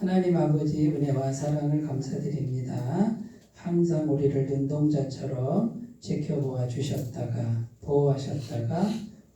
하나님 아버지 은혜와 사랑을 감사드립니다. 항상 우리를 눈동자처럼 지켜보아 주셨다가 보호하셨다가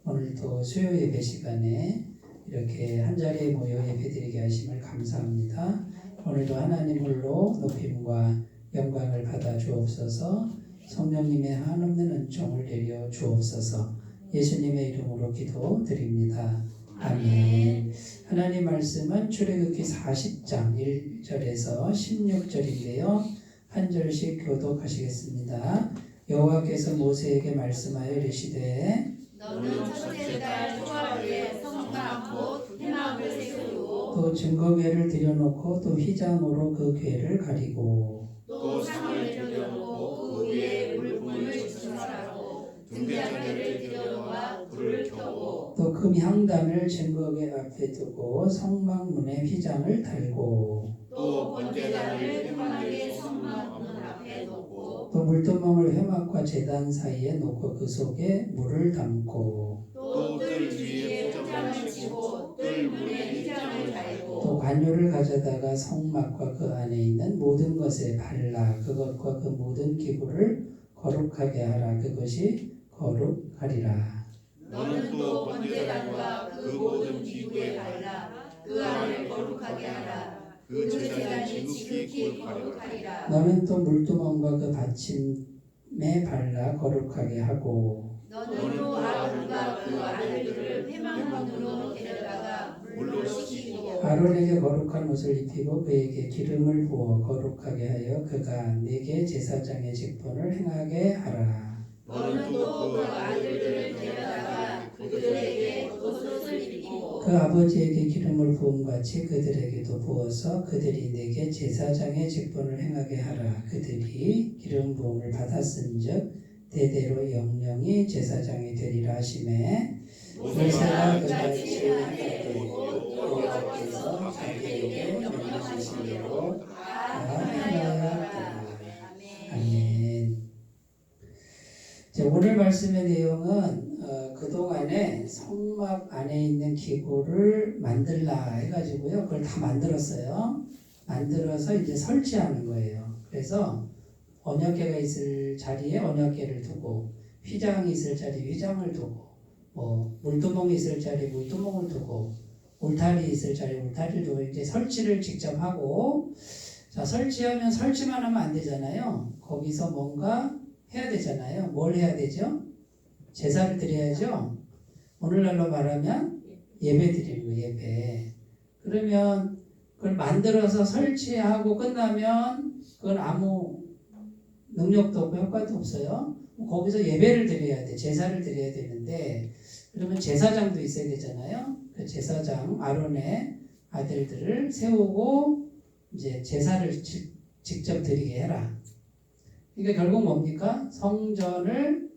오늘도 수요 예배 시간에 이렇게 한자리에 모여 예배드리게 하심을 감사합니다. 오늘도 하나님 홀로 높임과 영광을 받아 주옵소서. 성령님의 한없는 은총을 내려 주옵소서. 예수님의 이름으로 기도드립니다. 아멘. 하나님 말씀은 출애굽기 40장 1절에서 16절인데요. 한 절씩 교독하시겠습니다. 여호와께서 모세에게 말씀하여 이르시되 너는 첫째 달 초하루에 성막 곧 회막을 세우고 또 증거궤를 들여놓고 또 휘장으로 그 궤를 가리고 또 상을 들여놓고 그 위에 물품을 집중하라고 등잔대를 들여놓아 불을 켜고 또 금향단을 증거궤 앞에 두고 성막문에 휘장을 달고 또 번제단을 회막의 성막문 앞에 놓고 또 물두멍을 회막과 제단 사이에 놓고 그 속에 물을 담고 또 뜰 위에 휘장을 치고 뜰 문에 휘장을 달고 또 관유를 가져다가 성막과 그 안에 있는 모든 것에 발라 그것과 그 모든 기구를 거룩하게 하라. 그것이 거룩하리라. 너는 또 번제단과 그 모든 기구에 발라 그 안을 거룩하게 하라. 그 제단이 지극히 거룩하리라. 너는 또 물두멍과 그 받침에 발라 거룩하게 하고 너는 또 아론과 그 아들들을 회막문으로 데려다가 물로 씻기고 아론에게 거룩한 옷을 입히고 그에게 기름을 부어 거룩하게 하여 그가 내게 제사장의 직분을 행하게 하라. 너는 또 그 아들들을 데려다가 그들에게 겉옷을 입히고 그 아버지에게 기름을 부음같이 그들에게도 부어서 그들이 내게 제사장의 직분을 행하게 하라. 그들이 기름 부음을 받았은즉 대대로 영영이 제사장이 되리라 하시매 모세가 그같이 하되 여호와께서 자기에게 명령하신 대로 다 행하였더라. 아멘. 자, 오늘 말씀의 내용은 그동안에 성막 안에 있는 기구를 만들라 해가지고요. 그걸 다 만들었어요. 만들어서 이제 설치하는 거예요. 그래서 언약궤가 있을 자리에 언약궤를 두고 휘장이 있을 자리에 휘장을 두고 물두멍이 있을 자리에 물두멍을 두고 울타리 있을 자리에 울타리를 두고 이제 설치를 직접 하고 자 설치하면 설치만 하면 안 되잖아요. 거기서 뭔가 해야 되잖아요. 뭘 해야 되죠? 제사를 드려야죠. 오늘날로 말하면 예배 드리는 거예요. 예배. 그러면 그걸 만들어서 설치하고 끝나면 그건 아무 능력도 없고 효과도 없어요. 거기서 예배를 드려야 돼. 제사를 드려야 되는데 그러면 제사장도 있어야 되잖아요. 그 제사장 아론의 아들들을 세우고 이제 제사를 직접 드리게 해라. 그러니까 결국 뭡니까? 성막을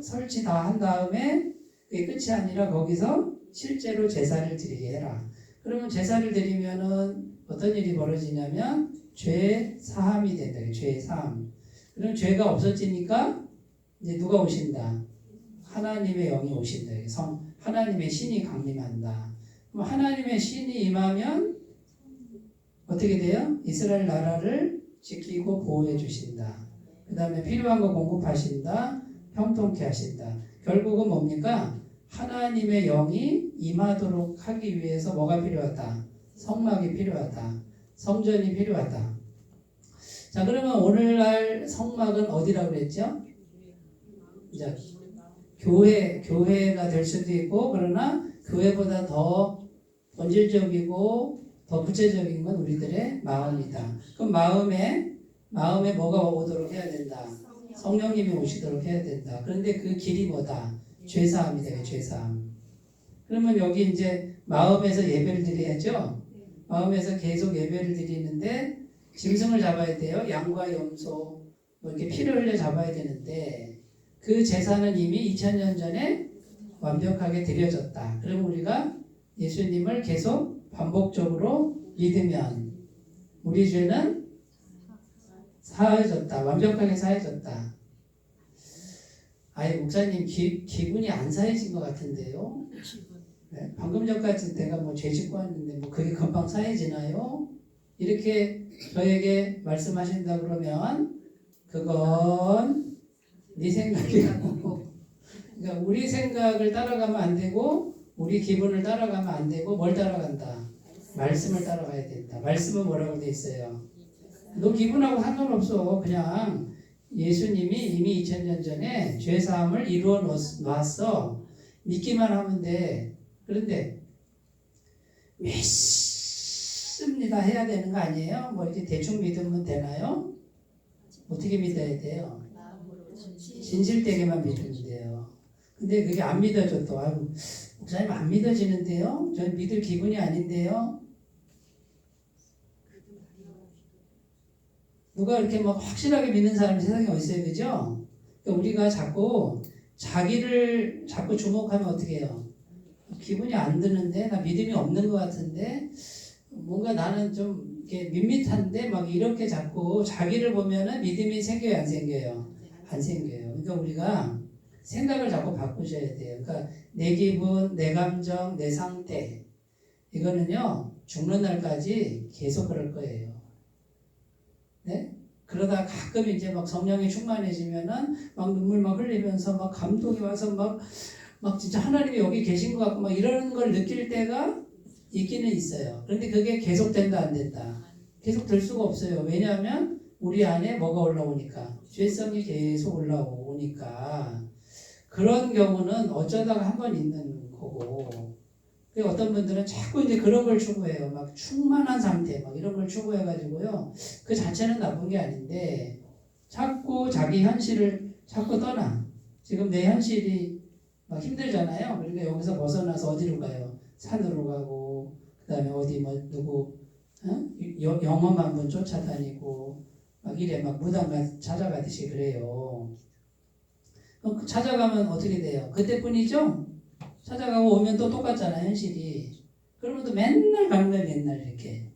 설치 다 한 다음에 그게 끝이 아니라 거기서 실제로 제사를 드리게 해라. 그러면 제사를 드리면은 어떤 일이 벌어지냐면 죄 사함이 된다. 죄 사함. 그럼 죄가 없어지니까 이제 누가 오신다? 하나님의 영이 오신다. 하나님의 신이 강림한다. 그럼 하나님의 신이 임하면 어떻게 돼요? 이스라엘 나라를 지키고 보호해 주신다. 그 다음에 필요한 거 공급하신다. 형통케 하신다. 결국은 뭡니까? 하나님의 영이 임하도록 하기 위해서 뭐가 필요하다? 성막이 필요하다. 성전이 필요하다. 자, 그러면 오늘날 성막은 어디라고 그랬죠? 자, 교회가 될 수도 있고, 그러나 교회보다 더 본질적이고 더 구체적인 건 우리들의 마음이다. 그럼 마음에 뭐가 오도록 해야 된다? 성령님이 오시도록 해야 된다. 그런데 그 길이 뭐다? 죄사함이 되게 죄사함. 그러면 여기 이제 마음에서 예배를 드려야죠. 마음에서 계속 예배를 드리는데 짐승을 잡아야 돼요. 양과 염소 뭐 이렇게 피를 흘려 잡아야 되는데 그 제사는 이미 2000년 전에 완벽하게 드려졌다. 그럼 우리가 예수님을 계속 반복적으로 믿으면 우리 죄는 사해졌다. 완벽하게 사해졌다. 아예 목사님 기분이 안 사해진 것 같은데요. 네? 방금 전까지 내가 뭐 죄 짓고 왔는데 뭐 그게 금방 사해지나요? 이렇게 저에게 말씀하신다 그러면 그건 네 생각이고 그러니까 우리 생각을 따라가면 안 되고 우리 기분을 따라가면 안 되고 뭘 따라간다? 말씀을 따라가야 된다. 말씀은 뭐라고 돼 있어요? 너 기분하고 상관없어. 그냥 예수님이 이미 2000년 전에 죄사함을 이루어 놨어. 믿기만 하면 돼. 그런데 믿습니다 해야 되는 거 아니에요? 뭐 이렇게 대충 믿으면 되나요? 어떻게 믿어야 돼요? 진실되게만 믿으면 돼요. 근데 그게 안 믿어져 또. 아이고, 목사님 안 믿어지는데요? 저는 믿을 기분이 아닌데요? 누가 이렇게 막 확실하게 믿는 사람이 세상에 어디 있어요, 그죠? 그러니까 우리가 자꾸 자기를 자꾸 주목하면 어떻게 해요? 기분이 안 드는데, 나 믿음이 없는 것 같은데, 뭔가 나는 좀 이렇게 밋밋한데, 막 이렇게 자꾸 자기를 보면은 믿음이 생겨요, 안 생겨요? 안 생겨요. 그러니까 우리가 생각을 자꾸 바꾸셔야 돼요. 그러니까 내 기분, 내 감정, 내 상태, 이거는요, 죽는 날까지 계속 그럴 거예요. 네? 그러다 가끔 이제 막 성령이 충만해지면은 막 눈물 막 흘리면서 막 감동이 와서 막 진짜 하나님이 여기 계신 것 같고 막 이런 걸 느낄 때가 있기는 있어요. 그런데 그게 계속 된다 안 된다? 계속 될 수가 없어요. 왜냐하면 우리 안에 뭐가 올라오니까 죄성이 계속 올라오니까 그런 경우는 어쩌다가 한 번 있는 거고 어떤 분들은 자꾸 이제 그런 걸 추구해요. 막 충만한 상태, 막 이런 걸 추구해가지고요. 그 자체는 나쁜 게 아닌데, 자꾸 자기 현실을 자꾸 떠나. 지금 내 현실이 막 힘들잖아요. 그러니까 여기서 벗어나서 어디로 가요? 산으로 가고, 그 다음에 어디 뭐 누구, 영험 한번 쫓아다니고, 막 이래 막 무당 찾아가듯이 그래요. 그럼 찾아가면 어떻게 돼요? 그때뿐이죠? 찾아가고 오면 또 똑같잖아요, 현실이. 그러면 또 맨날 가는 거예요, 맨날 이렇게.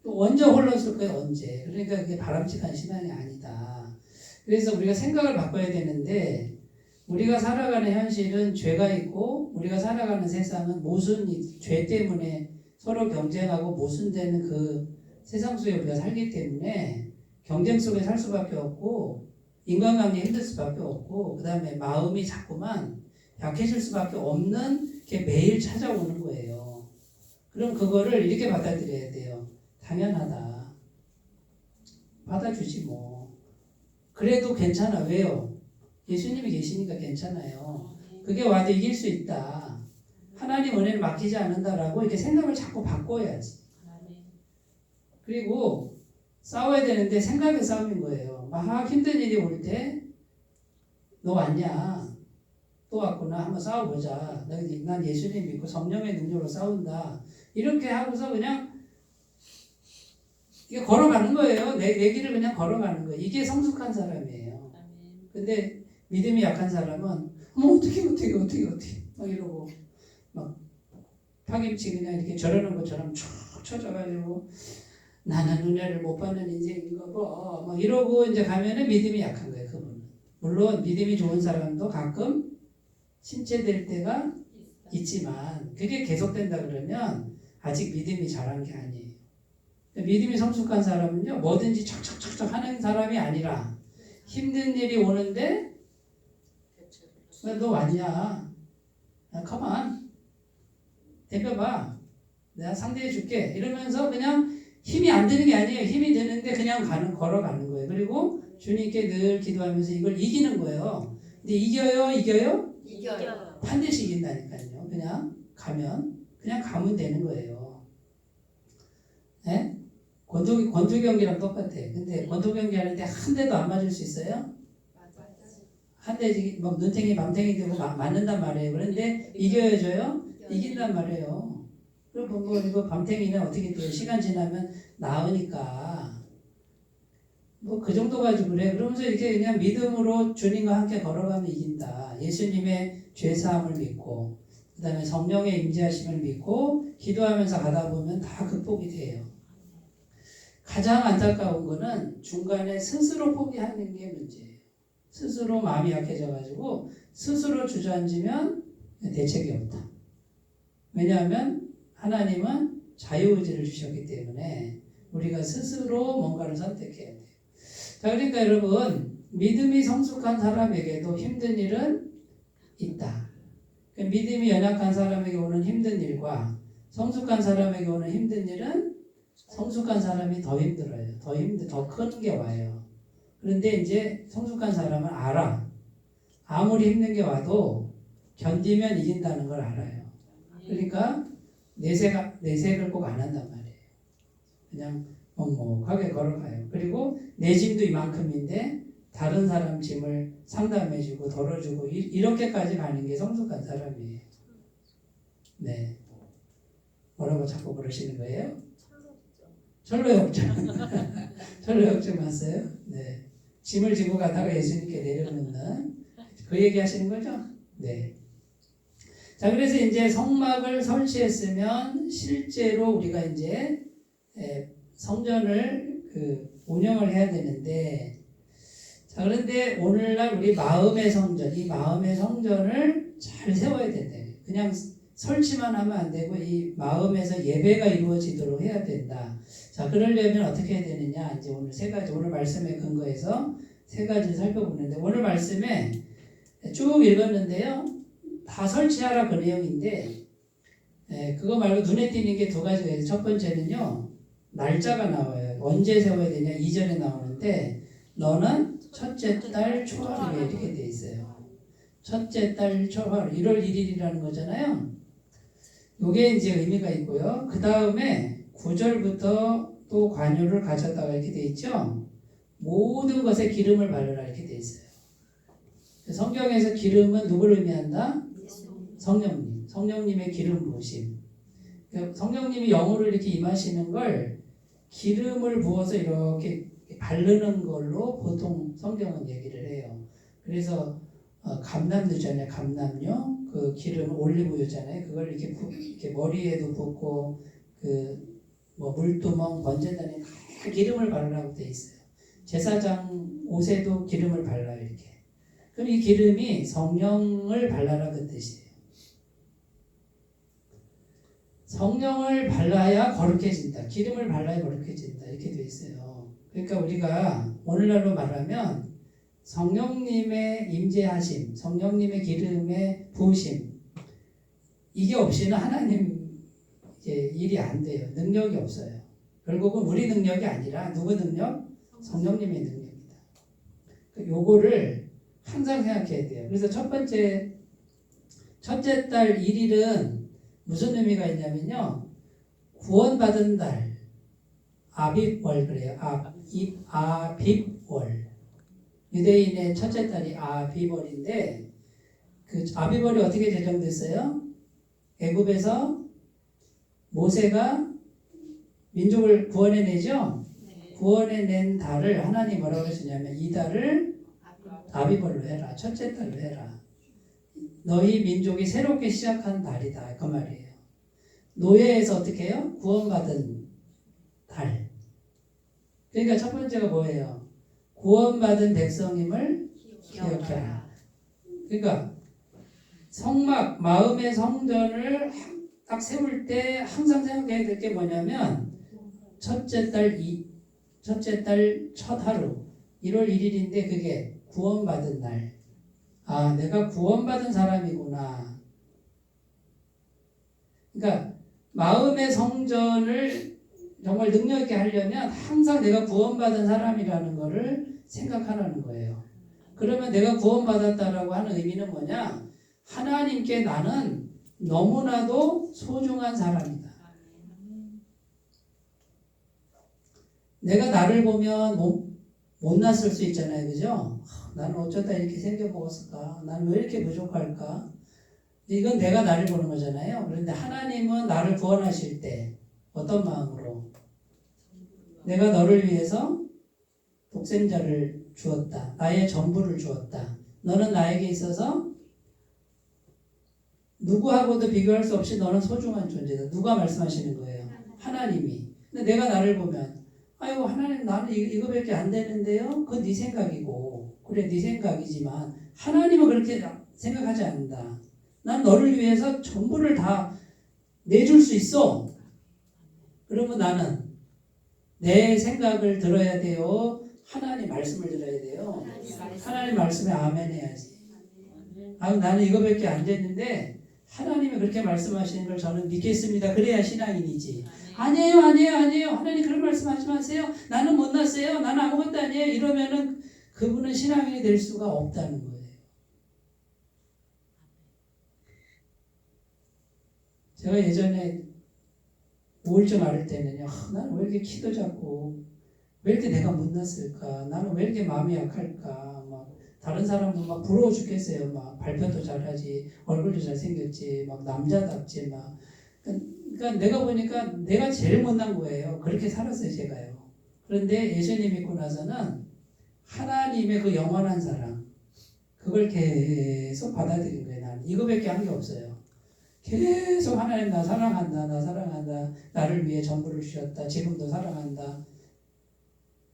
또 언제 홀렀을 거예요, 언제. 그러니까 그게 바람직한 신앙이 아니다. 그래서 우리가 생각을 바꿔야 되는데, 우리가 살아가는 현실은 죄가 있고, 우리가 살아가는 세상은 죄 때문에 서로 경쟁하고 모순되는 그 세상 속에 우리가 살기 때문에 경쟁 속에 살 수밖에 없고, 인간관계 힘들 수밖에 없고, 그 다음에 마음이 자꾸만 약해질 수밖에 없는 게 매일 찾아오는 거예요. 그럼 그거를 이렇게 받아들여야 돼요. 당연하다. 받아주지 뭐. 그래도 괜찮아. 왜요? 예수님이 계시니까 괜찮아요. 그게 와도 이길 수 있다. 하나님 은혜를 맡기지 않는다라고 이렇게 생각을 자꾸 바꿔야지. 그리고 싸워야 되는데 생각의 싸움인 거예요. 막 힘든 일이 올 때 너 왔냐? 또 왔구나. 한번 싸워보자. 난 예수님 믿고 성령의 능력으로 싸운다. 이렇게 하고서 그냥 이게 걸어가는 거예요. 내 길을 그냥 걸어가는 거예요. 이게 성숙한 사람이에요. 근데 믿음이 약한 사람은 뭐 어떻게 막 이러고 막 파김치 그냥 이렇게 저러는 것처럼 쭉 쳐져가지고 나는 은혜를 못 받는 인생인가 봐. 막 이러고 이제 가면은 믿음이 약한 거예요. 그분은. 물론 믿음이 좋은 사람도 가끔 침체될 때가 있지만 그게 계속된다 그러면 아직 믿음이 자란 게 아니에요. 믿음이 성숙한 사람은요 뭐든지 척척척척 하는 사람이 아니라 힘든 일이 오는데 왜 너 왔냐? 가만 대표봐 내가 상대해 줄게 이러면서 그냥 힘이 안 드는 게 아니에요. 힘이 드는데 그냥 걸어가는 거예요. 그리고 주님께 늘 기도하면서 이걸 이기는 거예요. 근데 이겨요? 이겨요. 반드시 이긴다니까요. 그냥 가면 되는 거예요. 네? 권투 경기랑 똑같아. 근데 권투 경기 하는데 한 대도 안 맞을 수 있어요? 한 대 막 눈탱이 밤탱이 되고 맞는단 말이에요. 그런데 이겨야죠? 이긴단 말이에요. 그리고 뭐 이거 밤탱이는 어떻게 돼요? 시간 지나면 나으니까 뭐 그 정도 가지고 그래. 그러면서 이렇게 그냥 믿음으로 주님과 함께 걸어가면 이긴다. 예수님의 죄사함을 믿고 그 다음에 성령의 임재하심을 믿고 기도하면서 가다 보면 다 극복이 돼요. 가장 안타까운 거는 중간에 스스로 포기하는 게 문제예요. 스스로 마음이 약해져가지고 스스로 주저앉으면 대책이 없다. 왜냐하면 하나님은 자유의지를 주셨기 때문에 우리가 스스로 뭔가를 선택해야 돼요. 자, 그러니까 여러분, 믿음이 성숙한 사람에게도 힘든 일은 있다. 믿음이 연약한 사람에게 오는 힘든 일과 성숙한 사람에게 오는 힘든 일은 성숙한 사람이 더 힘들어요. 더 큰 게 와요. 그런데 이제 성숙한 사람은 알아. 아무리 힘든 게 와도 견디면 이긴다는 걸 알아요. 그러니까 내색을 꼭 안 한단 말이에요. 그냥 묵묵하게 걸어가요. 그리고 내 짐도 이만큼인데 다른 사람 짐을 상담해주고 덜어주고 이렇게까지 가는 게 성숙한 사람이에요. 네. 뭐라고 자꾸 그러시는 거예요? 철로역정. 철로역정 봤어요? 네. 짐을 지고 가다가 예수님께 내려놓는 그 얘기 하시는 거죠? 네. 자, 그래서 이제 성막을 설치했으면 실제로 우리가 이제 성전을 운영을 해야 되는데, 자, 그런데 오늘날 우리 마음의 성전, 이 마음의 성전을 잘 세워야 된다. 그냥 설치만 하면 안 되고 이 마음에서 예배가 이루어지도록 해야 된다. 자, 그러려면 어떻게 해야 되느냐? 이제 오늘 세 가지, 오늘 말씀에 근거해서 세 가지를 살펴보는데, 오늘 말씀에 쭉 읽었는데요. 다 설치하라 그 내용인데, 그거 말고 눈에 띄는 게 두 가지가 있어요. 첫 번째는요, 날짜가 나와요. 언제 세워야 되냐? 2절에 나오는데, 너는 첫째 달 초하루에 이렇게 돼 있어요. 첫째 달 초하루, 1월 1일이라는 거잖아요. 요게 이제 의미가 있고요. 그 다음에 9절부터 또 관유를 가졌다가 이렇게 돼 있죠. 모든 것에 기름을 바르라 이렇게 돼 있어요. 성경에서 기름은 누구를 의미한다? 성령님. 성령님의 기름 부으심. 성령님이 영으로 이렇게 임하시는 걸 기름을 부어서 이렇게 바르는 걸로 보통 성경은 얘기를 해요. 그래서 감람유잖아요. 감람유. 그 기름 올리브유잖아요. 그걸 이렇게 머리에도 붓고 물두멍 번제단에 다 기름을 바르라고 돼 있어요. 제사장 옷에도 기름을 발라요. 이렇게. 그럼 이 기름이 성령을 발라라 그 뜻이에요. 성령을 발라야 거룩해진다. 기름을 발라야 거룩해진다. 이렇게 돼 있어요. 그러니까 우리가 오늘날로 말하면 성령님의 임재하심, 성령님의 기름의 부으심, 이게 없이는 하나님 일이 안 돼요. 능력이 없어요. 결국은 우리 능력이 아니라 누구 능력? 성령님의 능력입니다. 요거를 항상 생각해야 돼요. 그래서 첫째 달 1일은 무슨 의미가 있냐면요. 구원받은 달, 아빕월 그래요. 아빕월. 유대인의 첫째 달이 아빕월인데, 그 아빕월이 어떻게 제정됐어요? 애굽에서 모세가 민족을 구원해내죠? 구원해낸 달을 하나님 뭐라고 하시냐면 이 달을 아비벌로 해라. 첫째 달로 해라. 너희 민족이 새롭게 시작한 달이다. 그 말이에요. 노예에서 어떻게 해요? 구원받은 달. 그러니까 첫 번째가 뭐예요? 구원받은 백성임을 기억해라. 그러니까 성막, 마음의 성전을 딱 세울 때 항상 생각해야 될 게 뭐냐면 첫째 달 첫 하루 1월 1일인데 그게 구원받은 날. 아, 내가 구원받은 사람이구나. 그러니까 마음의 성전을 정말 능력 있게 하려면 항상 내가 구원받은 사람이라는 거를 생각하라는 거예요. 그러면 내가 구원받았다라고 하는 의미는 뭐냐? 하나님께 나는 너무나도 소중한 사람이다. 내가 나를 보면 못났을 수 있잖아요. 그죠? 나는 어쩌다 이렇게 생겨먹었을까? 나는 왜 이렇게 부족할까? 이건 내가 나를 보는 거잖아요. 그런데 하나님은 나를 구원하실 때 어떤 마음으로? 내가 너를 위해서 독생자를 주었다. 나의 전부를 주었다. 너는 나에게 있어서 누구하고도 비교할 수 없이 너는 소중한 존재다. 누가 말씀하시는 거예요? 하나님이. 근데 내가 나를 보면 아이고 하나님 나는 이거밖에 안 되는데요. 그건 네 생각이고 그래 네 생각이지만 하나님은 그렇게 생각하지 않는다. 난 너를 위해서 전부를 다 내줄 수 있어. 그러면 나는 내 생각을 들어야 돼요. 하나님 말씀을 들어야 돼요. 하나님 말씀에 아멘 해야지. 아, 나는 이거밖에 안 됐는데 하나님이 그렇게 말씀하시는 걸 저는 믿겠습니다. 그래야 신앙인이지. 아니에요, 아니에요, 아니에요. 하나님 그런 말씀하지 마세요. 나는 못났어요. 나는 아무것도 아니에요. 이러면은 그분은 신앙인이 될 수가 없다는 거예요. 제가 예전에 우울증 앓을 때는요, 나는 왜 이렇게 키도 작고 왜 이렇게 내가 못났을까? 나는 왜 이렇게 마음이 약할까? 막 다른 사람은 막 부러워 죽겠어요. 막 발표도 잘하지, 얼굴도 잘생겼지, 막 남자답지, 막. 그러니까 내가 보니까 내가 제일 못난 거예요. 그렇게 살았어요, 제가요. 그런데 예수님 믿고 나서는 하나님의 그 영원한 사랑, 그걸 계속 받아들인 거예요. 나는 이거밖에 한 게 없어요. 계속 하나님 나 사랑한다, 나 사랑한다, 나를 위해 전부를 주셨다, 지금도 사랑한다.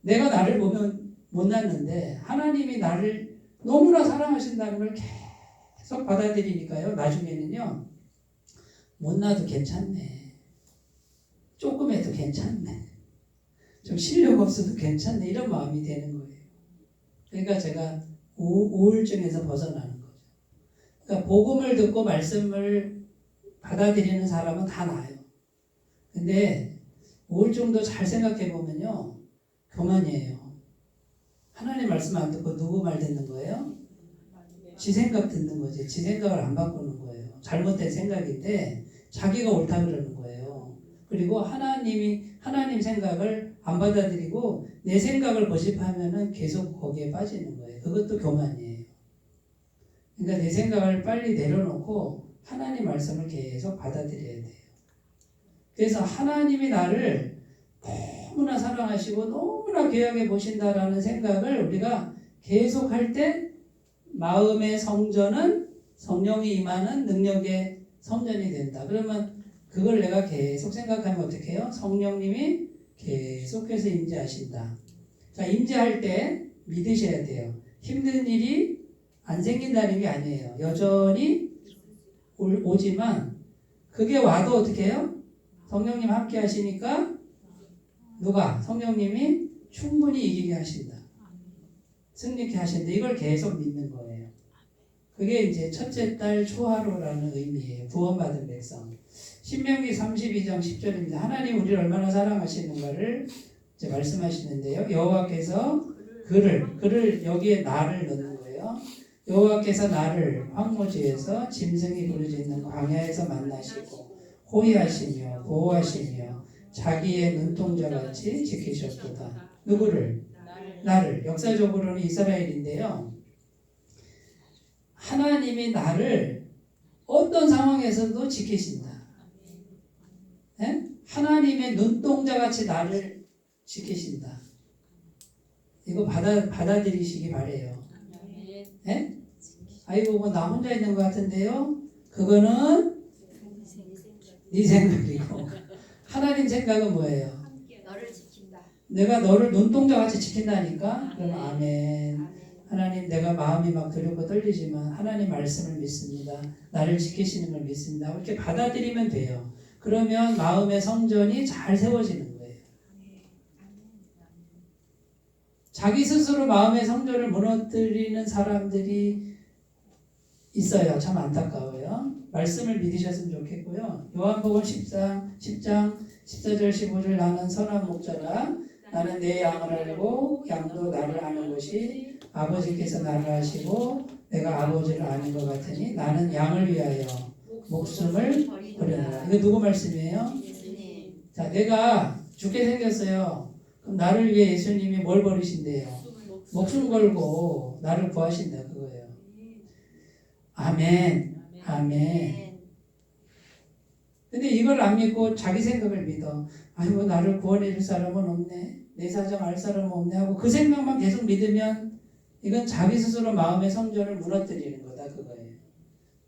내가 나를 보면 못났는데 하나님이 나를 너무나 사랑하신다는 걸 계속 받아들이니까요. 나중에는요. 못나도 괜찮네. 조금 해도 괜찮네. 좀 실력 없어도 괜찮네. 이런 마음이 되는 거예요. 그러니까 제가 우울증에서 벗어나는 거죠. 그러니까 복음을 듣고 말씀을 받아들이는 사람은 다 나아요. 근데 우울증도 잘 생각해 보면요. 교만이에요. 하나님 말씀 안 듣고 누구 말 듣는 거예요? 지 생각 듣는 거지. 지 생각을 안 바꾸는 거예요. 잘못된 생각인데 자기가 옳다 그러는 거예요. 그리고 하나님 생각을 안 받아들이고 내 생각을 고집하면은 계속 거기에 빠지는 거예요. 그것도 교만이에요. 그러니까 내 생각을 빨리 내려놓고 하나님 말씀을 계속 받아들여야 돼요. 그래서 하나님이 나를 너무나 사랑하시고 너무나 귀하게 보신다라는 생각을 우리가 계속 할 때 마음의 성전은 성령이 임하는 능력의 성전이 된다. 그러면 그걸 내가 계속 생각하면 어떻게 해요? 성령님이 계속해서 임재하신다. 자, 임재할 때 믿으셔야 돼요. 힘든 일이 안 생긴다는 게 아니에요. 여전히 오지만 그게 와도 어떻게 해요? 성령님 함께 하시니까 누가? 성령님이 충분히 이기게 하신다. 승리케 하신다. 이걸 계속 믿는 거예요. 그게 이제 첫째 달 초하루라는 의미예요. 구원받은 백성. 신명기 32장 10절입니다. 하나님 우리를 얼마나 사랑하시는가를 이제 말씀하시는데요. 여호와께서 그를 여기에 나를 넣는 거예요. 여호와께서 나를 황무지에서 짐승이 부르짖는 광야에서 만나시고 호위하시며 보호하시며 자기의 눈동자같이 지키셨도다. 누구를? 나를. 역사적으로는 이스라엘인데요. 하나님이 나를 어떤 상황에서도 지키신다. 네? 하나님의 눈동자같이 나를 지키신다. 이거 받아들이시기 바래요. 네? 아이고 뭐 나 혼자 있는 것 같은데요. 그거는 네 생각이고 하나님 생각은 뭐예요? 너를 지킨다. 내가 너를 눈동자같이 지킨다니까? 그럼 아멘. 하나님 내가 마음이 막 두렵고 떨리지만 하나님 말씀을 믿습니다. 나를 지키시는 걸 믿습니다. 이렇게 받아들이면 돼요. 그러면 마음의 성전이 잘 세워지는 거예요. 자기 스스로 마음의 성전을 무너뜨리는 사람들이 있어요. 참 안타까워요. 말씀을 믿으셨으면 좋겠고요. 요한복음 10장 14절 15절 나는 선한 목자라 나는 내 양을 알고 양도 나를 아는 것이 아버지께서 나를 아시고 내가 아버지를 아는 것 같으니 나는 양을 위하여 목숨을 버리노라. 이거 누구 말씀이에요? 예수님. 자, 내가 죽게 생겼어요. 그럼 나를 위해 예수님이 뭘 버리신대요? 목숨 걸고 나를 구하신다 그거예요. 아멘. 아멘. 근데 이걸 안 믿고 자기 생각을 믿어. 아이고 나를 구원해 줄 사람은 없네. 내 사정 알 사람은 없네 하고 그 생각만 계속 믿으면 이건 자기 스스로 마음의 성전을 무너뜨리는 거다 그거예요.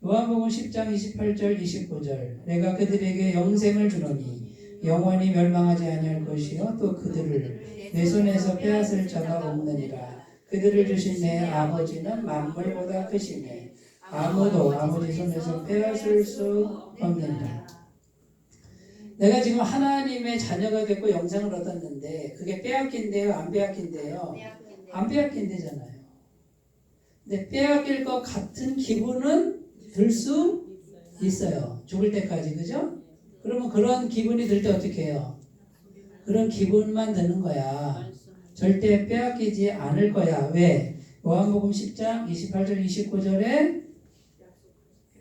요한복음 10장 28절 29절 내가 그들에게 영생을 주노니 영원히 멸망하지 아니할 것이요 또 그들을 내 손에서 빼앗을 자가 없느니라. 그들을 주신 내 아버지는 만물보다 크시네 아무도 아버지 손에서 빼앗을 수 없느니라. 내가 지금 하나님의 자녀가 됐고 영생을 얻었는데 그게 빼앗긴대요? 안 빼앗긴대요? 안 빼앗긴대잖아요. 근데 빼앗길 것 같은 기분은 들 수 있어요. 죽을 때까지, 그죠? 그러면 그런 기분이 들 때 어떻게 해요? 그런 기분만 드는 거야. 절대 빼앗기지 않을 거야. 왜? 요한복음 10장 28절 29절에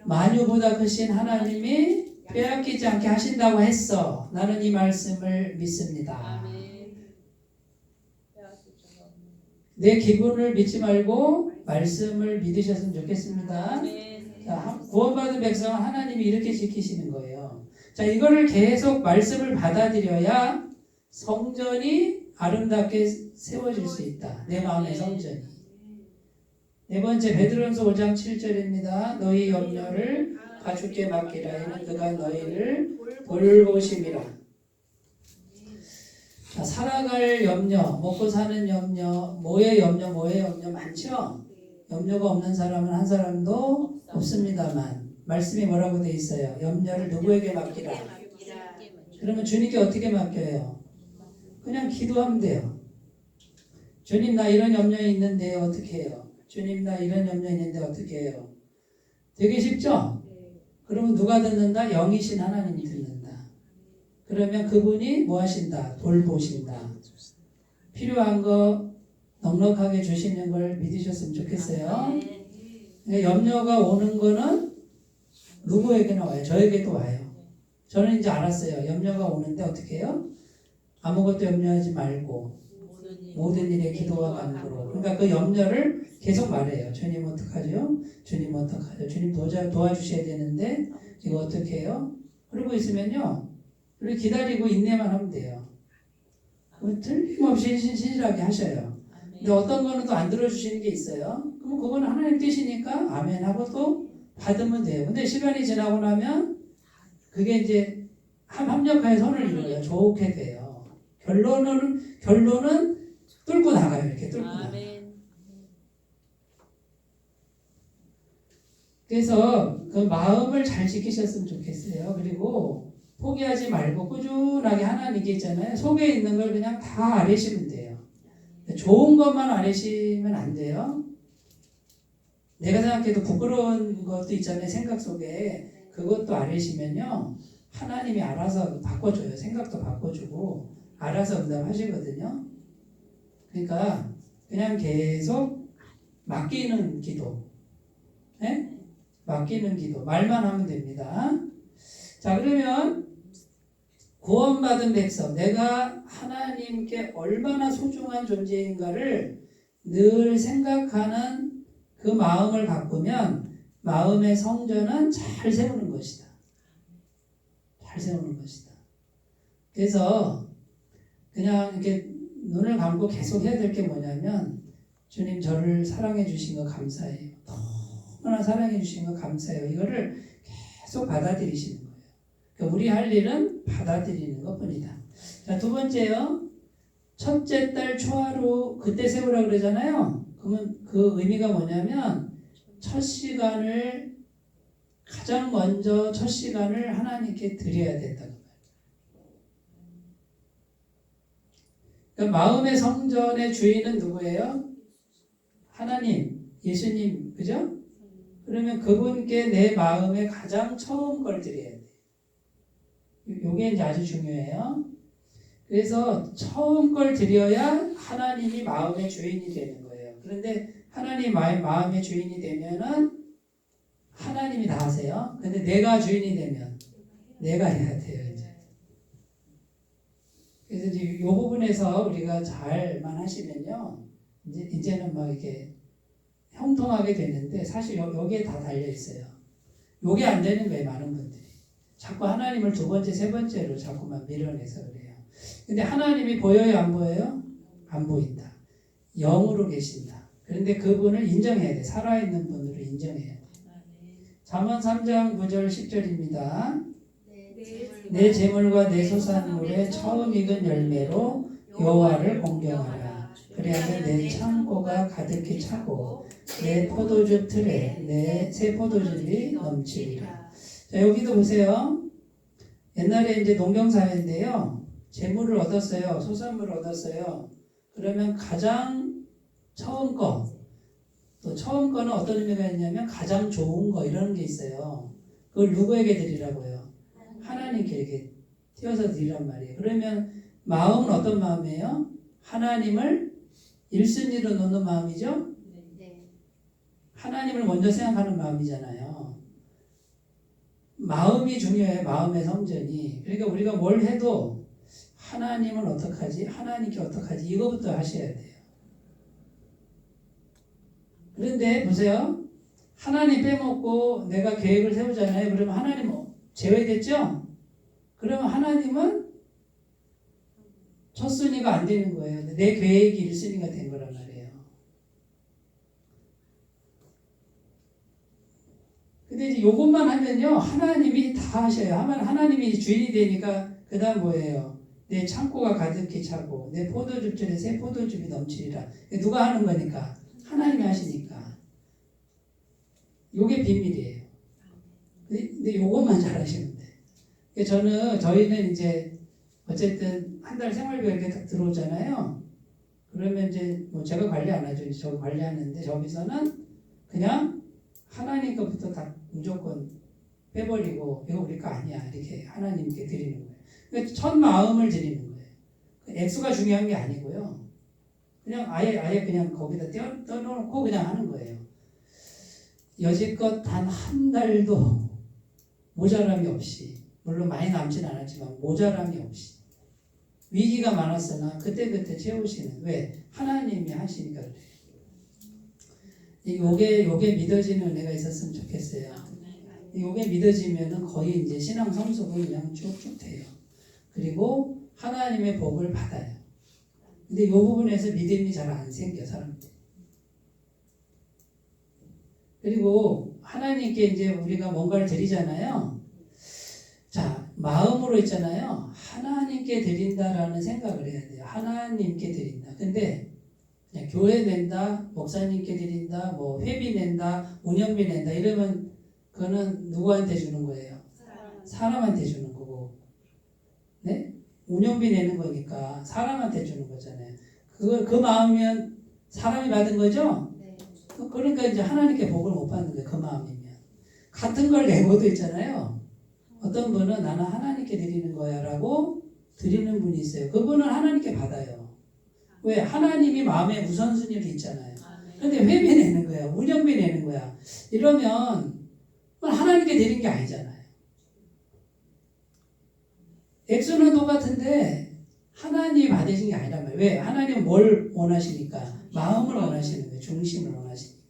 만유보다 크신 하나님이 빼앗기지 않게 하신다고 했어. 나는 이 말씀을 믿습니다. 내 기분을 믿지 말고 말씀을 믿으셨으면 좋겠습니다. 자, 구원받은 백성은 하나님이 이렇게 지키시는 거예요. 자, 이거를 계속 말씀을 받아들여야 성전이 아름답게 세워질 수 있다. 내 마음의 성전이. 네 번째, 베드로전서 5장 7절입니다. 너희 염려를 가축께 맡기라. 이는 그가 너희를 돌보심이라. 자, 살아갈 염려, 먹고 사는 염려, 뭐의 염려 많죠? 염려가 없는 사람은 한 사람도 없습니다만 말씀이 뭐라고 돼 있어요? 염려를 누구에게 맡기라. 그러면 주님께 어떻게 맡겨요? 그냥 기도하면 돼요. 주님, 나 이런 염려 있는데 어떻게 해요? 주님, 나 이런 염려 있는데 어떻게 해요? 되게 쉽죠? 그러면 누가 듣는다? 영이신 하나님이 듣는다. 그러면 그분이 뭐 하신다? 돌보신다. 필요한 거 넉넉하게 주시는 걸 믿으셨으면 좋겠어요. 염려가 오는 거는 누구에게나 와요? 저에게도 와요. 저는 이제 알았어요. 염려가 오는데 어떻게 해요? 아무것도 염려하지 말고 모든 일에 기도와 간구로. 그러니까 그 염려를 계속 말해요. 주님 어떡하죠? 주님 어떡하죠? 주님 도와주셔야 되는데 이거 어떻게 해요? 그러고 있으면요. 우리 기다리고 인내만 하면 돼요. 틀림없이 신실하게 하셔요. 근데 어떤 거는 또 안 들어주시는 게 있어요. 그럼 그거는 하나님 뜻이니까 아멘 하고 또 받으면 돼요. 근데 시간이 지나고 나면 그게 이제 합력하여 선을 이루어요. 좋게 돼요. 결론은 뚫고 나가요. 이렇게 뚫고 나가. 그래서 그 마음을 잘 지키셨으면 좋겠어요. 그리고 포기하지 말고 꾸준하게 하나님께 있잖아요. 속에 있는 걸 그냥 다 아뢰시면 돼요. 좋은 것만 아뢰시면 안 돼요. 내가 생각해도 부끄러운 것도 있잖아요. 생각 속에. 그것도 아뢰시면요. 하나님이 알아서 바꿔줘요. 생각도 바꿔주고 알아서 응답하시거든요. 그러니까 그냥 계속 맡기는 기도. 네? 맡기는 기도. 말만 하면 됩니다. 자, 그러면 구원받은 백성, 내가 하나님께 얼마나 소중한 존재인가를 늘 생각하는 그 마음을 바꾸면 마음의 성전은 잘 세우는 것이다. 잘 세우는 것이다. 그래서 그냥 이렇게 눈을 감고 계속 해야 될 게 뭐냐면 주님 저를 사랑해 주신 거 감사해요. 너무나 사랑해 주신 거 감사해요. 이거를 계속 받아들이시는 거예요. 그러니까 우리 할 일은 받아들이는 것뿐이다. 자, 두 번째요. 첫째 달 초하루 그때 세우라 그러잖아요. 그러면 그 의미가 뭐냐면 첫 시간을 가장 먼저 첫 시간을 하나님께 드려야 된다고 말이에요. 그러니까 마음의 성전의 주인은 누구예요? 하나님, 예수님, 그죠? 그러면 그분께 내 마음에 가장 처음 걸 드려야 돼요. 이게 이제 아주 중요해요. 그래서 처음 걸 드려야 하나님이 마음의 주인이 되는 거예요. 그런데 하나님 마음의 주인이 되면은 하나님이 다 하세요. 근데 내가 주인이 되면 내가 해야 돼요. 이제. 그래서 이제 이 부분에서 우리가 잘만 하시면요, 이제는 막 이렇게 형통하게 되는데 사실 여기에 다 달려 있어요. 요게 안 되는 거예요, 많은 분들이. 자꾸 하나님을 두 번째, 세 번째로 자꾸만 밀어내서 그래요. 근데 하나님이 보여요, 안 보여요? 안 보인다. 영으로 계신다. 그런데 그분을 인정해야 돼. 살아있는 분으로 인정해야 돼. 잠언 3장 9절 10절입니다. 내 재물과 내 소산물의 처음 익은 열매로 여호와를 공경하라. 그래야면 내 창고가 가득히 차고 내 포도주 틀에 내 새 포도즙이 넘치리라. 자, 여기도 보세요. 옛날에 이제 농경사회인데요. 재물을 얻었어요. 소산물을 얻었어요. 그러면 가장 처음 거, 또 처음 거는 어떤 의미가 있냐면 가장 좋은 거 이런 게 있어요. 그걸 누구에게 드리라고요? 하나님께 이렇게 띄워서 드리란 말이에요. 그러면 마음은 어떤 마음이에요? 하나님을 1순위로 놓는 마음이죠? 네. 하나님을 먼저 생각하는 마음이잖아요. 마음이 중요해요. 마음의 성전이. 그러니까 우리가 뭘 해도 하나님은 어떡하지? 하나님께 어떡하지? 이거부터 하셔야 돼요. 그런데 보세요. 하나님 빼먹고 내가 계획을 세우잖아요. 그러면 하나님 제외됐죠? 그러면 하나님은 첫 순위가 안 되는 거예요. 내 계획이 1순위가 된 거란 말이에요. 근데 이제 요것만 하면요. 하나님이 다 하셔요. 하나님이 주인이 되니까 그 다음 뭐예요? 내 창고가 가득히 차고 내 포도즙전에 새 포도즙이 넘치리라. 누가 하는 거니까? 하나님이 하시니까. 요게 비밀이에요. 근데 요것만 잘하시면 돼. 저희는 이제 어쨌든 한 달 생활비가 이렇게 딱 들어오잖아요. 그러면 이제 뭐 제가 관리 안 하죠. 저 관리하는데 저기서는 그냥 하나님 것부터 다 무조건 빼버리고 이거 우리 거 아니야 이렇게 하나님께 드리는 거예요. 그러니까 첫 마음을 드리는 거예요. 액수가 중요한 게 아니고요. 그냥 아예 그냥 거기다 떼어놓고 그냥 하는 거예요. 여지껏 단 한 달도 모자람이 없이, 물론 많이 남진 않았지만 모자람이 없이 위기가 많았으나 그때그때 채우시는. 왜? 하나님이 하시니까 그래요. 요게 믿어지는 은혜가 있었으면 좋겠어요. 요게 믿어지면은 거의 이제 신앙 성숙은 그냥 쭉쭉 돼요. 그리고 하나님의 복을 받아요. 근데 요 부분에서 믿음이 잘 안 생겨, 사람들. 그리고 하나님께 이제 우리가 뭔가를 드리잖아요. 자, 마음으로 있잖아요. 하나님께 드린다라는 생각을 해야 돼요. 하나님께 드린다. 근데 그냥 교회 낸다, 목사님께 드린다, 뭐 회비 낸다, 운영비 낸다 이러면 그거는 누구한테 주는 거예요? 사람한테 주는 거고, 네? 운영비 내는 거니까 사람한테 주는 거잖아요. 그 마음이면 사람이 받은 거죠? 네. 그러니까 이제 하나님께 복을 못 받는 거예요. 그 마음이면. 같은 걸 내고도 있잖아요. 어떤 분은 나는 하나님께 드리는 거야 라고 드리는 분이 있어요. 그분은 하나님께 받아요. 왜? 하나님이 마음에 우선순위로 있잖아요. 근데 회비 내는 거야. 운영비 내는 거야. 이러면 하나님께 드린 게 아니잖아요. 액수는 똑같은데 하나님이 받으신 게 아니란 말이에요. 왜? 하나님은 뭘 원하시니까? 마음을 원하시는 거예요. 중심을 원하시니까.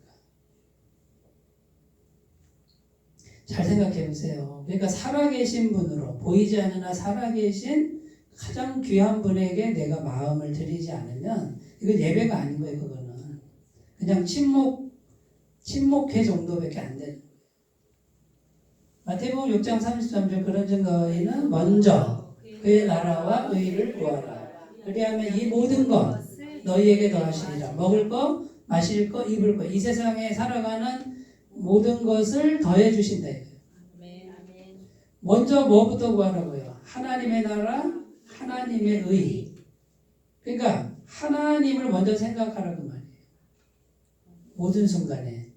잘 생각해 보세요. 그러니까 살아계신 분으로, 보이지 않으나 살아계신 가장 귀한 분에게 내가 마음을 드리지 않으면 이건 예배가 아닌 거예요. 그거는 그냥 침묵회 정도밖에 안 되는 거예요. 마태복음 6장 33절 그런 증거인은 먼저 그의 나라와 의를 구하라. 그리하면 이 모든 것 너희에게 더하시리라. 먹을 것, 마실 것, 입을 것, 이 세상에 살아가는 모든 것을 더해 주신다. 먼저 뭐부터 구하라고요? 하나님의 나라, 하나님의 의. 그러니까 하나님을 먼저 생각하라고 말이에요. 모든 순간에.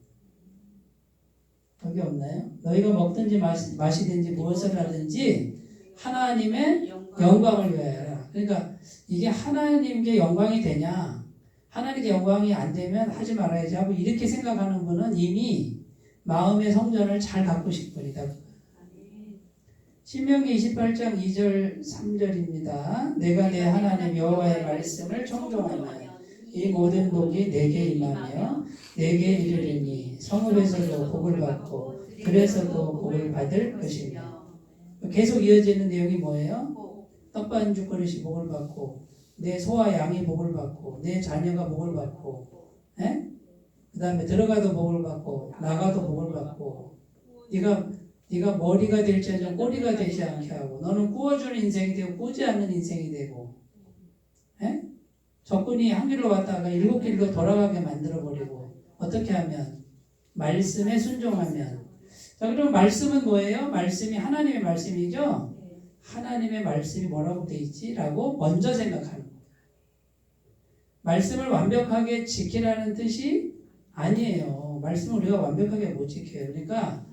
여기 없나요? 너희가 먹든지 마시든지 무엇을 하든지 하나님의 영광을 위하여라. 그러니까 이게 하나님께 영광이 되냐? 하나님께 영광이 안 되면 하지 말아야지 하고 이렇게 생각하는 분은 이미 마음의 성전을 잘 가꾸실 분이다. 신명기 28장 2절 3절입니다. 내가 내 하나님 여호와의 말씀을 청종하면 이 모든 복이 내게 임하며 내게 이르리니 성읍에서도 복을 받고 들에서도 복을 받을 것이며. 계속 이어지는 내용이 뭐예요? 떡반죽 그릇이 복을 받고 내 소와 양이 복을 받고 내 자녀가 복을 받고, 그 다음에 들어가도 복을 받고 나가도 복을 받고, 네가 머리가 될지언정 꼬리가 되지 않게 하고, 너는 구워주는 인생이 되고 꾸지 않는 인생이 되고, 적군이 한 길로 왔다가 7길로 돌아가게 만들어버리고. 어떻게 하면? 말씀에 순종하면. 자, 그럼 말씀은 뭐예요? 말씀이 하나님의 말씀이죠? 하나님의 말씀이 뭐라고 돼 있지? 라고 먼저 생각하는 거예요. 말씀을 완벽하게 지키라는 뜻이 아니에요. 말씀을 우리가 완벽하게 못 지켜요. 그러니까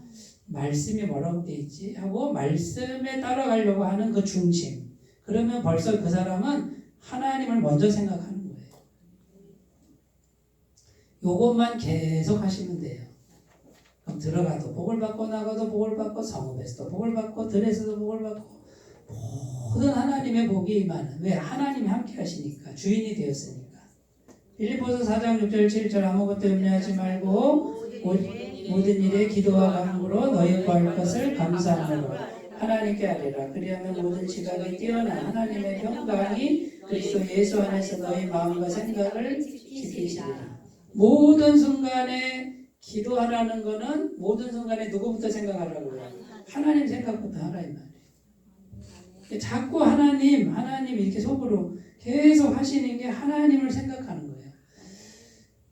말씀이 뭐라고 돼 있지? 하고 말씀에 따라가려고 하는 그 중심. 그러면 벌써 그 사람은 하나님을 먼저 생각하는 거예요. 요것만 계속 하시면 돼요. 그럼 들어가도 복을 받고 나가도 복을 받고 성읍에서도 복을 받고 들에서도 복을 받고 모든 하나님의 복이 임하는. 왜? 하나님이 함께 하시니까. 주인이 되었으니까. 빌립보서 4장 6절 7절 아무것도 염려하지 말고 모든 일에 기도와 간구로 너희 구할 것을 감사함으로 하나님께 아뢰라. 그리하면 모든 지각이 뛰어난 하나님의 평강이 그리스도 예수 안에서 너희 마음과 생각을 지키시리라. 모든 순간에 기도하라는 거는 모든 순간에 누구부터 생각하라고요? 하나님 생각부터 하라 이 말이에요. 자꾸 하나님 이렇게 속으로 계속 하시는 게 하나님을 생각하는 거예요.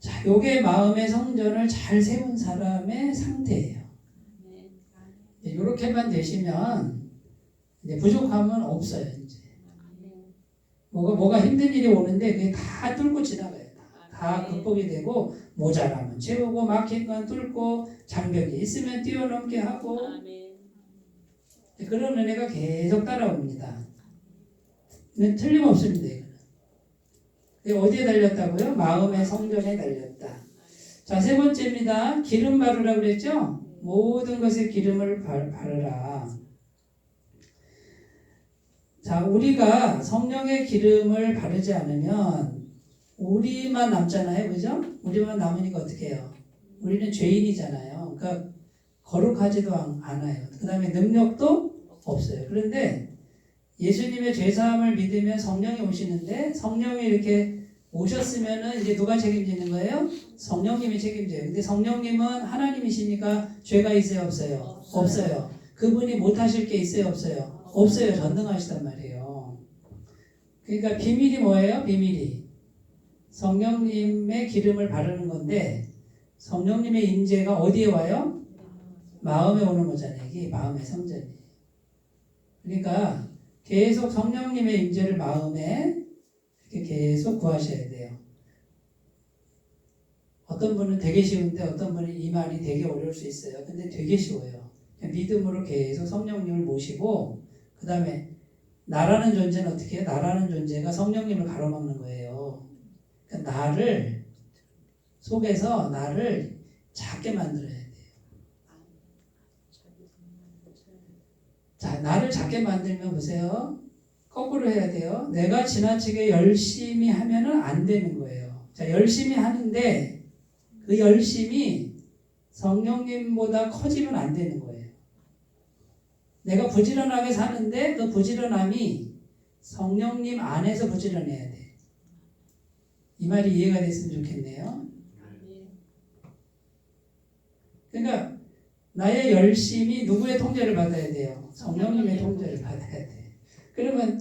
자, 요게 마음의 성전을 잘 세운 사람의 상태예요. 이렇게만 되시면 이제 부족함은 없어요. 이제 뭐가 힘든 일이 오는데 그게 다 뚫고 지나가요. 다 극복이 되고 모자라면 채우고 막힌 건 뚫고 장벽이 있으면 뛰어넘게 하고 그런 은혜가 계속 따라옵니다. 틀림없습니다. 이거는. 어디에 달렸다고요? 마음의 성전에 달렸다. 자, 세 번째입니다. 기름 바르라고 그랬죠? 모든 것에 기름을 바르라. 자, 우리가 성령의 기름을 바르지 않으면 우리만 남잖아요. 그죠? 우리만 남으니까 어떻게 해요? 우리는 죄인이잖아요. 그러니까 거룩하지도 않아요. 그 다음에 능력도 없어요. 그런데 예수님의 죄사함을 믿으면 성령이 오시는데 성령이 이렇게 오셨으면은 이제 누가 책임지는 거예요? 성령님이 책임져요. 근데 성령님은 하나님이시니까 죄가 있어요? 없어요? 없어요. 그분이 못하실 게 있어요? 없어요? 없어요. 전능하시단 말이에요. 그러니까 비밀이 뭐예요? 비밀이 성령님의 기름을 바르는 건데 성령님의 임재가 어디에 와요? 마음에 오는 거잖아요. 이게 마음의 성전이. 그러니까 계속 성령님의 임재를 마음에 이렇게 계속 구하셔야 돼요. 어떤 분은 되게 쉬운데 어떤 분은 이 말이 되게 어려울 수 있어요. 근데 되게 쉬워요. 그냥 믿음으로 계속 성령님을 모시고 그 다음에 나라는 존재는 어떻게 해요? 나라는 존재가 성령님을 가로막는 거예요. 그러니까 나를 속에서 나를 작게 만들어야 돼요. 자, 나를 작게 만들면 보세요. 거꾸로 해야 돼요. 내가 지나치게 열심히 하면은 안 되는 거예요. 자, 열심히 하는데 그 열심이 성령님보다 커지면 안 되는 거예요. 내가 부지런하게 사는데 그 부지런함이 성령님 안에서 부지런해야 돼. 이 말이 이해가 됐으면 좋겠네요. 그러니까 나의 열심이 누구의 통제를 받아야 돼요? 성령님의 통제를 받아야 돼. 그러면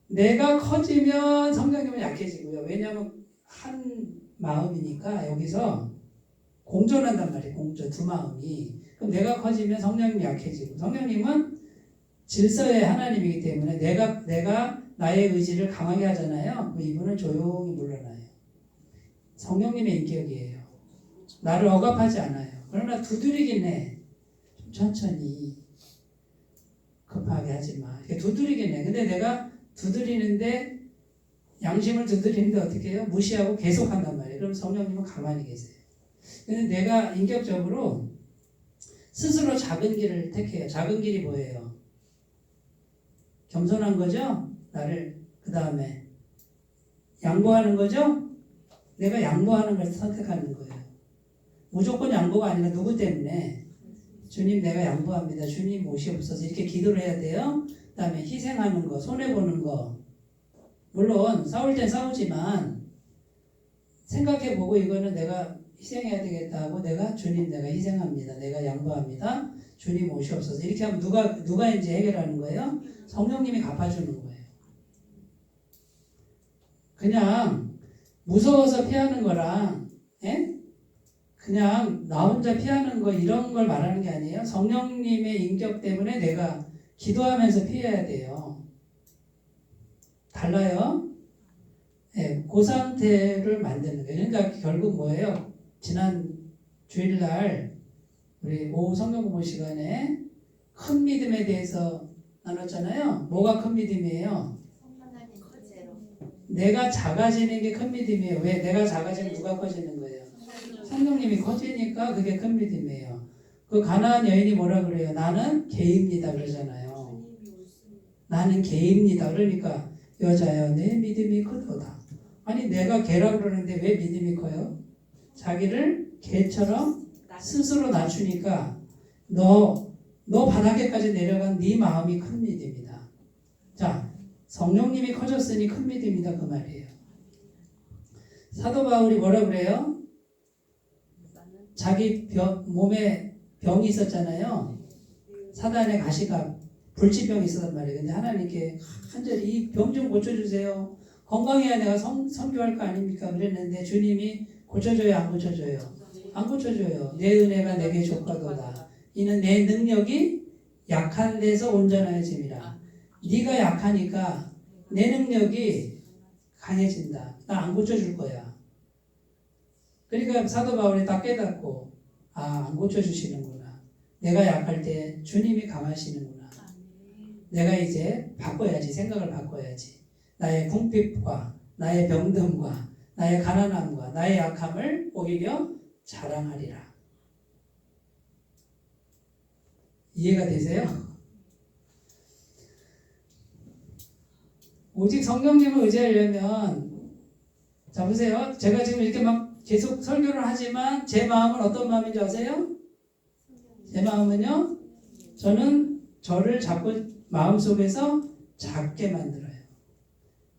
내가 커지면 성령님은 약해지고요. 왜냐하면 한 마음이니까 여기서 공존한단 말이에요. 공존, 두 마음이. 그럼 내가 커지면 성령님이 약해지고 성령님은 질서의 하나님이기 때문에 내가 나의 의지를 강하게 하잖아요. 그럼 이분은 조용히 물러나요. 성령님의 인격이에요. 나를 억압하지 않아요. 그러나 두드리긴 해. 좀 천천히 급하게 하지 마. 이렇게 두드리긴 해. 근데 내가 두드리는데 양심을 두드리는데 어떻게 해요? 무시하고 계속 한단 말이에요. 그럼 성령님은 가만히 계세요. 근데 내가 인격적으로 스스로 작은 길을 택해요. 작은 길이 뭐예요? 겸손한 거죠? 나를 그 다음에 양보하는 거죠? 내가 양보하는 걸 선택하는 거예요. 무조건 양보가 아니라 누구 때문에? 주님 내가 양보합니다. 주님 오시옵소서 이렇게 기도를 해야 돼요. 그 다음에 희생하는 거, 손해보는 거. 물론 싸울 땐 싸우지만 생각해보고 이거는 내가 희생해야 되겠다 하고 내가 주님 내가 희생합니다. 내가 양보합니다. 주님 오시옵소서 이렇게 하면 누가 이제 해결하는 거예요? 성령님이 갚아주는 거예요. 그냥 무서워서 피하는 거랑 그냥 나 혼자 피하는 거 이런 걸 말하는 게 아니에요. 성령님의 인격 때문에 내가 기도하면서 피해야 돼요. 달라요? 네, 그 상태를 만드는 거예요. 그러니까 결국 뭐예요? 지난 주일날 우리 오후 성경 공부 시간에 큰 믿음에 대해서 나눴잖아요. 뭐가 큰 믿음이에요? 내가 작아지는 게 큰 믿음이에요. 왜? 내가 작아지면 누가 커지는 거예요? 성령님이 커지니까 그게 큰 믿음이에요. 그 가나안 여인이 뭐라 그래요? 나는 개입니다 그러잖아요. 나는 개입니다. 그러니까 여자여 내 믿음이 크도다. 아니 내가 개라 그러는데 왜 믿음이 커요? 자기를 개처럼 스스로 낮추니까 너 바닥에까지 내려간 네 마음이 큰 믿음이다. 자, 성령님이 커졌으니 큰 믿음이다 그 말이에요. 사도 바울이 뭐라 그래요? 자기 몸에 병이 있었잖아요. 사단의 가시가 불치병이 있었단 말이에요. 근데 하나님께 간절히 이 병 좀 고쳐주세요. 건강해야 내가 선교할 거 아닙니까? 그랬는데 주님이 고쳐줘요 안 고쳐줘요? 안 고쳐줘요. 내 은혜가 내게 족하도다. 이는 내 능력이 약한 데서 온전해짐이라. 네가 약하니까 내 능력이 강해진다. 나 안 고쳐줄 거야. 그러니까 사도 바울이 딱 깨닫고 안 고쳐주시는구나. 내가 약할 때 주님이 강하시는구나. 내가 이제 바꿔야지. 생각을 바꿔야지. 나의 궁핍과 나의 병듦과 나의 가난함과 나의 약함을 오히려 자랑하리라. 이해가 되세요? 오직 성령님을 의지하려면 자 보세요. 제가 지금 이렇게 막 계속 설교를 하지만 제 마음은 어떤 마음인지 아세요? 제 마음은요. 저는 저를 자꾸 마음속에서 작게 만들어요.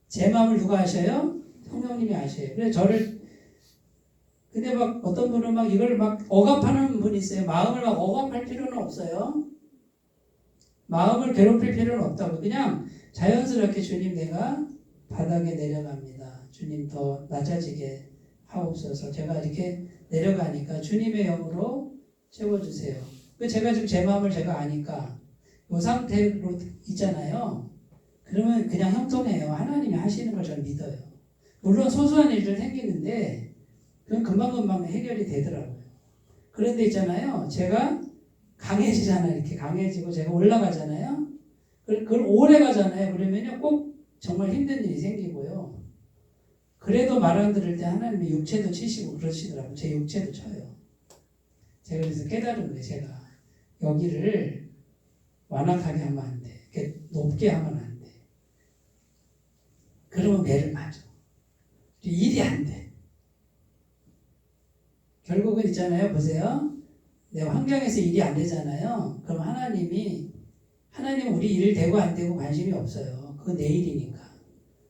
제 마음을 누가 아셔요? 성령님이 아셔요. 그래서 저를 근데 막 어떤 분은 막 이걸 막 억압하는 분이 있어요. 마음을 막 억압할 필요는 없어요. 마음을 괴롭힐 필요는 없다고. 그냥 자연스럽게 주님 내가 바닥에 내려갑니다. 주님 더 낮아지게 하옵소서. 제가 이렇게 내려가니까 주님의 영으로 채워주세요. 제가 지금 제 마음을 제가 아니까 이 상태로 있잖아요. 그러면 그냥 형통해요. 하나님이 하시는 걸 저는 믿어요. 물론 소소한 일들 생기는데 그건 금방금방 해결이 되더라고요. 그런데 있잖아요. 제가 강해지잖아요. 이렇게 강해지고 제가 올라가잖아요. 그걸 오래 가잖아요. 그러면요. 꼭 정말 힘든 일이 생기고요. 그래도 말 안 들을 때 하나님이 육체도 치시고 그러시더라고요. 제 육체도 쳐요. 제가 그래서 깨달은 거예요. 제가 여기를 완악하게 하면 안 돼. 이렇게 높게 하면 안 돼. 그러면 매를 맞아. 일이 안 돼. 결국은 있잖아요. 보세요. 내 환경에서 일이 안 되잖아요. 그럼 하나님은 우리 일 되고 안 되고 관심이 없어요. 그거 내 일이니까.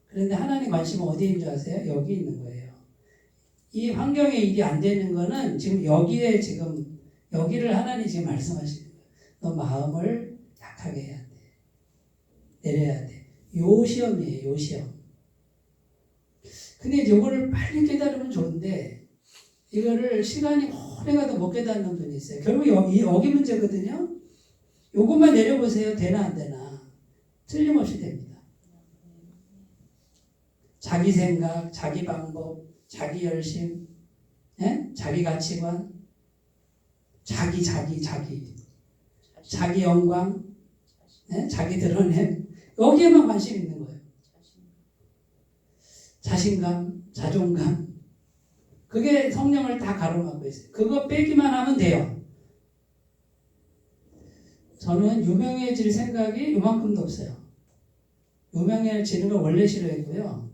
그런데 하나님 관심은 어디에 있는 줄 아세요? 여기 있는 거예요. 이 환경에 일이 안 되는 거는 지금 여기를 하나님 지금 말씀하시는 거예요. 너 마음을 약하게 해야 돼. 내려야 돼. 요 시험이에요. 요 시험. 근데 이거를 빨리 깨달으면 좋은데 이거를 시간이 오래 가도 못 깨닫는 분이 있어요. 결국 여기 문제거든요. 요것만 내려보세요. 되나 안 되나. 틀림없이 됩니다. 자기 생각, 자기 방법, 자기 열심, 자기 가치관, 자기 영광, 자기 드러냄. 여기에만 관심 있는 거예요. 자신감, 자존감. 그게 성령을 다 가로막고 있어요. 그거 빼기만 하면 돼요. 저는 유명해질 생각이 요만큼도 없어요. 유명해지는 걸 원래 싫어했고요.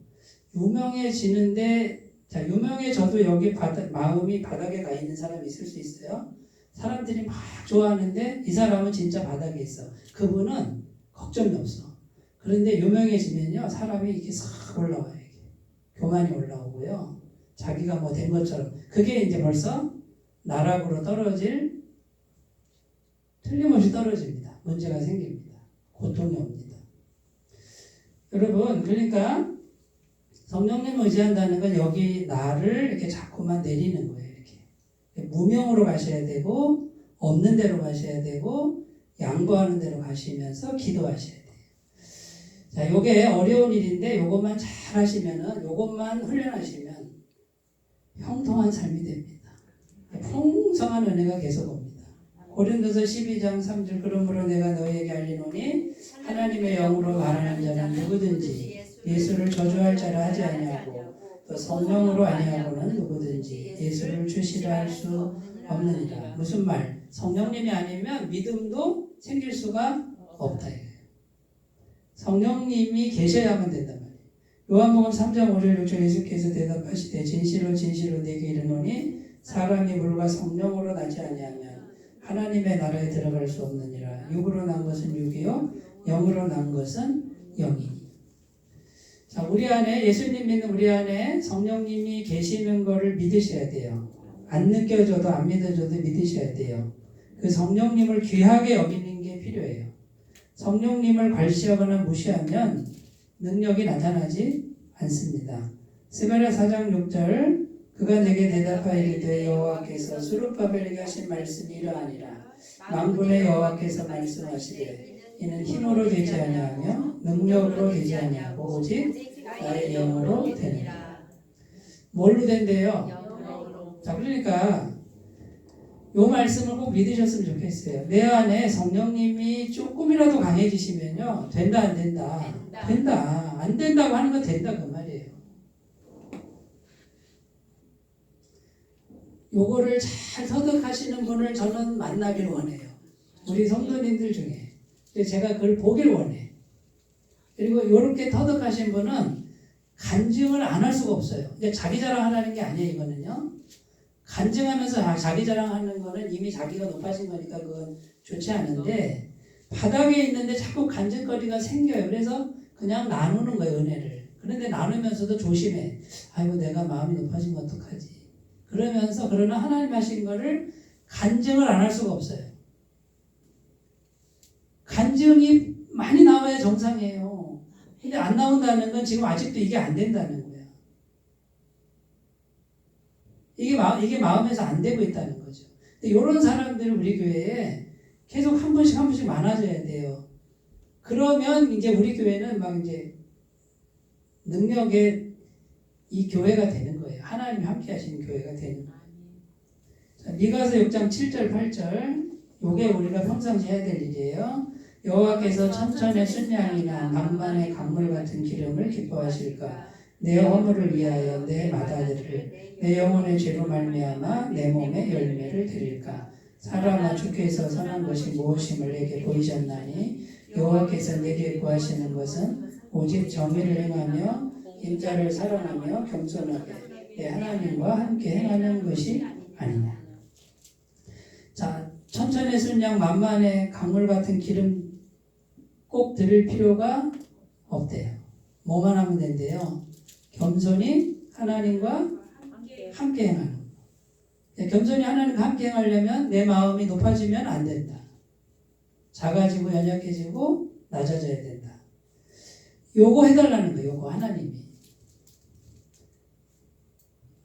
유명해지는데, 자, 유명해져도 여기 마음이 바닥에 가 있는 사람이 있을 수 있어요. 사람들이 막 좋아하는데 이 사람은 진짜 바닥에 있어. 그분은 걱정이 없어. 그런데 유명해지면요, 사람이 이렇게 싹 올라와요. 이렇게. 교만이 올라오고요. 자기가 뭐 된 것처럼. 그게 이제 벌써 나락으로 틀림없이 떨어집니다. 문제가 생깁니다. 고통이 옵니다. 여러분, 그러니까 성령님 의지한다는 건 여기 나를 이렇게 자꾸만 내리는 거예요. 이렇게 무명으로 가셔야 되고 없는 대로 가셔야 되고 양보하는 대로 가시면서 기도하셔야 돼요. 자, 요게 어려운 일인데 요것만 잘 하시면은, 요것만 훈련하시면 형통한 삶이 됩니다. 풍성한 은혜가 계속 옵니다. 고린도서 12장 3절 그러므로 내가 너희에게 알리노니 하나님의 영으로 말하는 자는 누구든지 예수를 저주할 자라 하지 아니하고 또 성령으로 아니하고는 누구든지 예수를 주시라 할 수 없느니라. 무슨 말? 성령님이 아니면 믿음도 생길 수가 없다. 성령님이 계셔야만 된단 말이에요. 요한복음 3장 5절 6절 예수께서 대답하시되 진실로 진실로 내게 이르노니 사람이 물과 성령으로 나지 아니하면 하나님의 나라에 들어갈 수 없느니라. 육으로 난 것은 육이요 영으로 난 것은 영이니. 자, 우리 안에 예수님 믿는 우리 안에 성령님이 계시는 것을 믿으셔야 돼요. 안 느껴져도 안 믿어져도 믿으셔야 돼요. 그 성령님을 귀하게 여기는 게 필요해요. 성령님을 관시하거나 무시하면 능력이 나타나지 않습니다. 스가랴 4장 6절 그가 내게 대답하이르되 여호와께서 스룹바벨에게 하신 말씀이 이러하니라. 만군의 여호와께서 말씀하시되 이는 힘으로 되지 아니하며 능력으로 되지 아니하고 오직 나의 영으로 되느니라. 뭘로 된대요? 자, 그러니까 요 말씀을 꼭 믿으셨으면 좋겠어요. 내 안에 성령님이 조금이라도 강해지시면요. 된다 안 된다? 된다. 안 된다고 하는 건 된다 그 말이에요. 요거를 잘 터득하시는 분을 저는 만나길 원해요. 우리 성도님들 중에. 제가 그걸 보길 원해. 그리고 요렇게 터득하신 분은 간증을 안 할 수가 없어요. 이제 자기 자랑하라는 게 아니에요, 이거는요. 간증하면서 자기 자랑하는 거는 이미 자기가 높아진 거니까 그건 좋지 않은데 바닥에 있는데 자꾸 간증거리가 생겨요. 그래서 그냥 나누는 거예요, 은혜를. 그런데 나누면서도 조심해. 아이고 내가 마음이 높아진 거 어떡하지. 그러면서 그러나 하나님 하신 거를 간증을 안 할 수가 없어요. 간증이 많이 나와야 정상이에요. 근데 안 나온다는 건 지금 아직도 이게 안 된다는 거야. 이게 마음에서 안 되고 있다는 거죠. 근데 이런 사람들은 우리 교회에 계속 한 번씩 많아져야 돼요. 그러면 이제 우리 교회는 막 이제 능력의 이 교회가 되는 거예요. 하나님이 함께 하시는 교회가 되는 거예요. 자, 미가서 6장 7절 8절 요게 우리가 평상시 해야 될 일이에요. 여호와께서 천천의 순양이나 만만의 강물 같은 기름을 기뻐하실까? 내 허물을 위하여 내 마다들을 내 영혼의 죄로 말미암아 내 몸에 열매를 드릴까? 사람아 주께서 선한 것이 무엇임을 내게 보이셨나니 여호와께서 내게 구하시는 것은 오직 정의를 행하며 인자를 사랑하며 겸손하게 내 하나님과 함께 행하는 것이 아니냐. 자, 천천의 순양 만만의 강물 같은 기름 꼭 드릴 필요가 없대요. 뭐만 하면 된대요? 겸손히 하나님과 함께 행하는 거. 겸손히 하나님과 함께 행하려면 내 마음이 높아지면 안 된다. 작아지고 연약해지고 낮아져야 된다. 요거 해달라는 거예요. 요거 하나님이.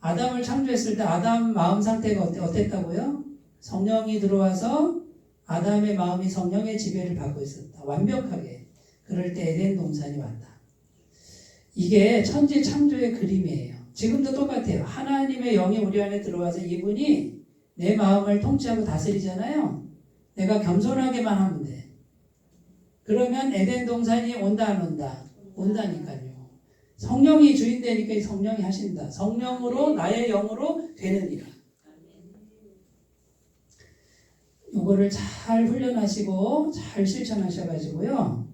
아담을 창조했을 때 아담 마음 상태가 어땠다고요? 성령이 들어와서 아담의 마음이 성령의 지배를 받고 있었다. 완벽하게. 그럴 때 에덴 동산이 왔다. 이게 천지 창조의 그림이에요. 지금도 똑같아요. 하나님의 영이 우리 안에 들어와서 이분이 내 마음을 통치하고 다스리잖아요. 내가 겸손하게만 하면 돼. 그러면 에덴 동산이 온다 안 온다? 온다니까요. 성령이 주인 되니까 성령이 하신다. 성령으로 나의 영으로 되느니라. 이거를 잘 훈련하시고 잘 실천하셔가지고요.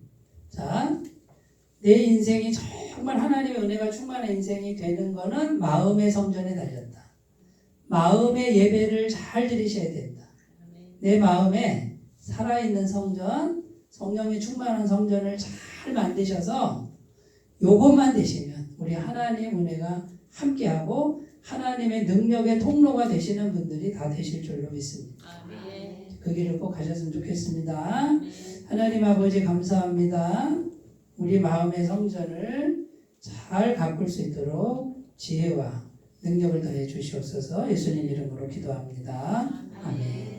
자, 내 인생이 정말 하나님의 은혜가 충만한 인생이 되는 거는 마음의 성전에 달렸다. 마음의 예배를 잘 드리셔야 된다. 내 마음에 살아있는 성전, 성령이 충만한 성전을 잘 만드셔서 요것만 되시면 우리 하나님 은혜가 함께하고 하나님의 능력의 통로가 되시는 분들이 다 되실 줄로 믿습니다. 그 길을 꼭 가셨으면 좋겠습니다. 하나님 아버지 감사합니다. 우리 마음의 성전을 잘 가꿀 수 있도록 지혜와 능력을 더해 주시옵소서. 예수님 이름으로 기도합니다. 아멘.